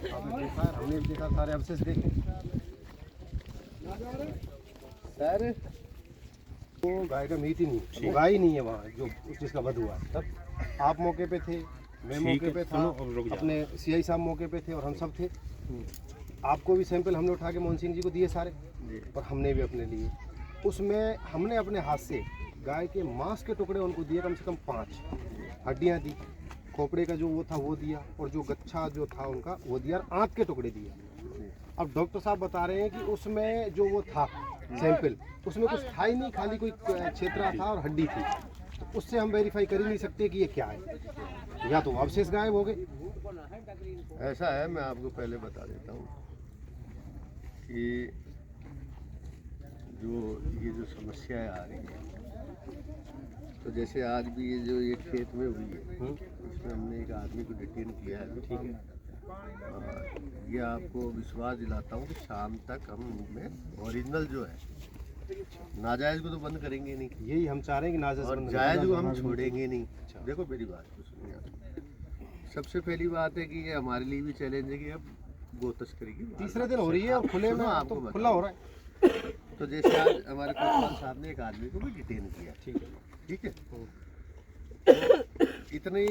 आपने देखा है, हमने भी देखा, सारे अवशेष देखे सर। वो गाय का मीट ही नहीं, वो गाय ही नहीं है वहाँ जो जिसका वध हुआ। तब आप मौके पे थे, मैं मौके पे था, अपने सीआई साहब मौके पे थे और हम सब थे। आपको भी सैंपल हमने उठा के मोहन सिंह जी को दिए सारे, और हमने भी अपने लिए। उसमें हमने अपने हाथ से गाय के मांस के टुकड़े उनको दिए, कम से कम 5 हड्डियाँ दी, खोपड़े का जो वो था वो दिया, और जो गच्छा जो था उनका वो दिया, और आंत के टुकड़े दिए। अब डॉक्टर साहब बता रहे हैं कि उसमें जो वो था सैंपल, उसमें कुछ था ही नहीं, खाली कोई क्षेत्रा था और हड्डी थी। तो उससे हम वेरीफाई कर ही नहीं सकते कि ये क्या है, या तो अवशेष गायब हो गए। ऐसा है, मैं आपको पहले बता देता हूँ कि ये जो समस्याएं आ रही हैं, तो जैसे आज भी ये जो एक खेत में हुई है, इसमें हमने एक आदमी को डिटेन किया है। ठीक है, ये आपको विश्वास दिलाता हूँ कि शाम तक हम इनमें ओरिजिनल जो है, नाजायज को तो बंद करेंगे नहीं, यही हम चाह रहे हैं कि नाजायज और जायज को हम छोड़ेंगे नहीं। देखो मेरी बात को सुनिए आप। सबसे पहली बात है कि ये हमारे लिए भी चैलेंज है कि अब गो तस्करी की तीसरे दिन हो रही है और खुले में आपको तो खुला हो रहा है। तो जैसे आज हमारे कोतवाल साहब ने एक आदमी को भी डिटेन किया। ठीक है, तो इतने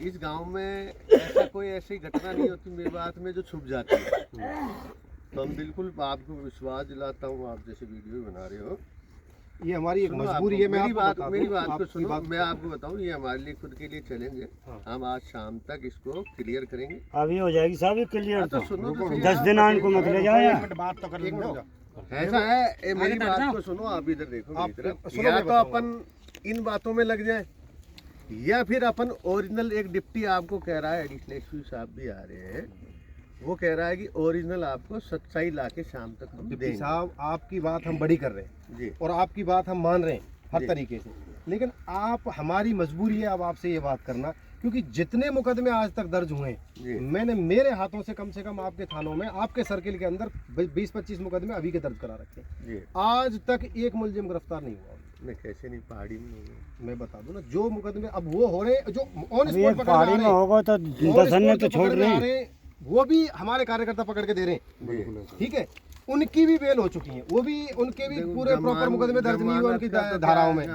इस गांव में ऐसा कोई ऐसी घटना नहीं होती मेरी बात में जो छुप जाती है। तो हम बिल्कुल आपको विश्वास दिलाता हूँ, आप जैसे वीडियो बना रहे हो, ये हमारी एक मजबूरी है। मेरी बात को सुनो, मैं आपको बताऊं, ये हमारे लिए खुद के लिए चैलेंज है। हम आज शाम तक इसको क्लियर करेंगे। अभी हो जाएगी साहब क्लियर। तो सुनो, 10 दिन आन को मत ले जाओ, बात तो कर लो। ऐसा है, मेरी बात को सुनो, आप इधर देखो मेरी तरफ। या तो अपन इन बातों में लग जाए, या फिर अपन ओरिजिनल, एक डिप्टी आपको कह रहा है, एडिशनल एसपी साहब भी आ रहे हैं, वो कह रहा है कि ओरिजिनल आपको सच्चाई लाके शाम तक हम देंगे। साहब आपकी बात हम बड़ी कर रहे हैं जी, और आपकी बात हम मान रहे हैं हर तरीके से, लेकिन आप, हमारी मजबूरी है अब आपसे ये बात करना, क्योंकि जितने मुकदमे आज तक दर्ज हुए, मैंने मेरे हाथों से कम आपके थानों में, आपके सर्किल के अंदर 20-25 मुकदमे अभी के दर्ज करा रखे हैं। आज तक एक मुलजिम गिरफ्तार नहीं हुआ। मैं कैसे नहीं, पहाड़ी में होगा, मैं बता दूं ना, जो मुकदमे अब वो हो रहे हैं, जो ऑन स्पॉट पहाड़ी में होगा तो 10 अन्य तो छोड़ रहे हैं, वो भी हमारे कार्यकर्ता पकड़ के दे रहे हैं। ठीक है, उनकी भी बेल हो चुकी है, वो भी, उनके भी पूरे प्रॉपर मुकदमे दर्ज नहीं हुए उनकी धाराओं में,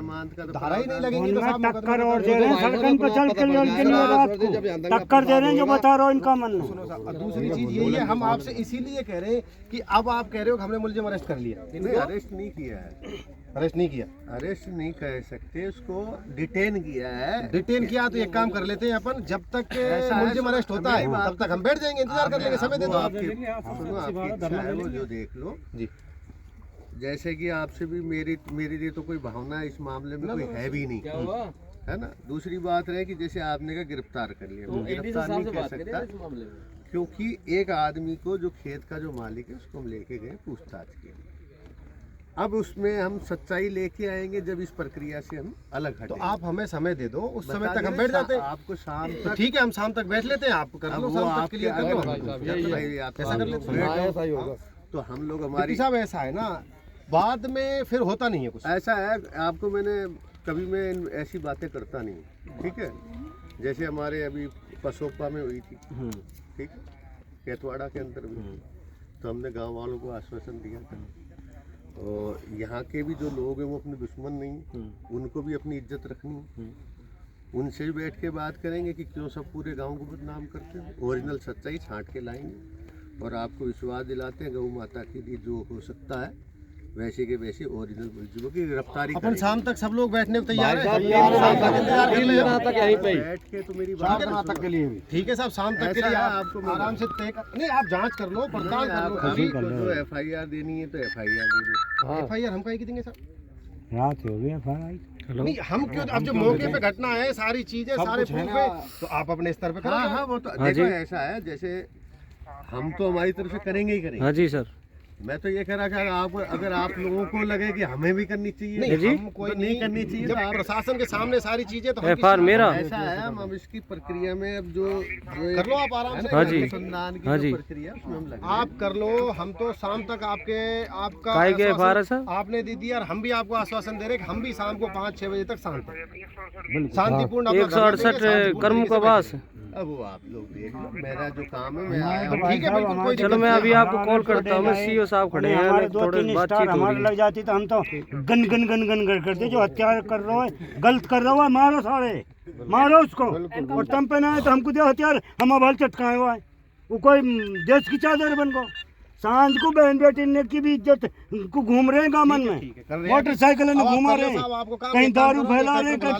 धारा ही नहीं लगेंगी तो साहब टक्कर और दे रहे हैं, सड़कों पे चल के उनके लिए रात को टक्कर दे रहे हैं, जो बता रहा हूं इनका मन। सुनो साहब, दूसरी चीज यही है, हम आपसे इसीलिए कह रहे हैं कि अब आप कह रहे हो कि हमने मुलजिम अरेस्ट कर लिया। अरेस्ट नहीं किया है, अरेस्ट नहीं किया, अरेस्ट नहीं कह सकते, उसको डिटेन किया है। डिटेन किया तो एक काम कर लेते हैं अपन, जब तक मुलजिम अरेस्ट होता है तब तक हम बैठ जाएंगे, इंतजार कर लेंगे, समय दे दो। आपकी इच्छा है वो जो देख लो जी। जैसे कि आपसे भी मेरे लिए तो कोई भावना इस मामले में कोई है भी नहीं, है ना। दूसरी बात है कि जैसे आपने का गिरफ्तार कर लिया, वो गिरफ्तार नहीं कर सकता, क्योंकि एक आदमी को, जो खेत का जो मालिक है, उसको हम लेके गए पूछताछ के लिए। अब उसमें हम सच्चाई लेके आएंगे जब इस प्रक्रिया से हम अलग हटेंगे। तो आप हमें समय दे दो, उस समय तक हम बैठ जाते हैं। आपको शाम तक, ठीक है, हम शाम तक बैठ लेते हैं, आप कर लो, शाम तक क्लियर कर लो, ऐसा कर लेते हैं। तो हम लोग, हमारी साहब ऐसा है ना, बाद में फिर होता नहीं है कुछ। ऐसा है, आपको मैंने कभी मैं ऐसी बातें करता नहीं। ठीक है, जैसे हमारे अभी पसोपा में हुई थी, ठीक, केतवाड़ा के अंदर भी, तो हमने गांव वालों को आश्वासन दिया था, और यहाँ के भी जो लोग हैं वो अपने दुश्मन नहीं, उनको भी अपनी इज्जत रखनी, उनसे भी बैठ के बात करेंगे कि क्यों सब पूरे गांव को बदनाम करते हैं। ओरिजिनल सच्चाई छांट के लाएंगे, और आपको विश्वास दिलाते हैं गौ माता के लिए जो हो सकता है वैसे के वैसे ओरिजिनल मुलजिमों की गिरफ्तारी। अपन शाम तक सब लोग बैठने को तैयार हैं, बैठ के, तो मेरी बात तक के लिए भी ठीक है साहब, शाम तक के लिए आपको आराम से तय कर, नहीं आप जांच कर लो, पड़ताल कर लो। जो FIR देनी है तो FIR दे दो। FIR हम कहीं की देंगे साहब, रात हो गई FIR नहीं हम क्यों, अब जो मौके पे घटना है, सारी चीजें, सारे प्रूफ है, तो आप अपने स्तर पे करो। हाँ, वो तो देखो ऐसा है, जैसे हम तो हमारी तरफ से करेंगे ही करेंगे। हाँ जी सर, मैं तो ये कह रहा कि अगर आप लोगों को लगे कि हमें भी करनी चाहिए, नहीं हम कोई नहीं करनी चाहिए, जब प्रशासन के सामने सारी चीजें, तो FIR मेरा ऐसा है, हम इसकी प्रक्रिया में अब जो कर लो आप आराम से, अनुसंधान की जो प्रक्रिया उसमें हम लगे, आप कर लो। हम तो शाम तक आपका आपने दे दिया, और हम भी आपको आश्वासन दे रहे हैं कि हम भी शाम को 5-6 बजे तक शांत हैं, शांतिपूर्ण 168 कर्मों का वास। अब वो आप लोग देख लो, मेरा जो काम है मैं आया तो हूँ। भाई ठीक है, साहब, बिल्कुल हमारे कोई चलो दिक्कत मैं नहीं। अभी आपको कॉल करता हूँ, मैं सीईओ साहब खड़े हैं, हमारे दो थोड़ी तीन बातचीत स्टार हो हमारे रही लग जाती तो हम तो gun gun gun gun gun करते। जो हत्या कर रहा है, गलत कर रहा है, मारो सारे, मारो उसको। और तुम पे ना है तो हमको दे हथियार, हम अब हल चटकाए हुआ है। वो कोई देश की चादर बन को सांझ को बहन बेटी ने की भी इज्जत को घूम रहे हैं गामन में, ठीक है, कर रहे हैं। मोटरसाइकिल में अब आप घुमा कर लो रहे हैं, साहब, आपको काम कहीं है, काम दारू करो, फैला एक रहे हैं, ट्रैक्टर कहीं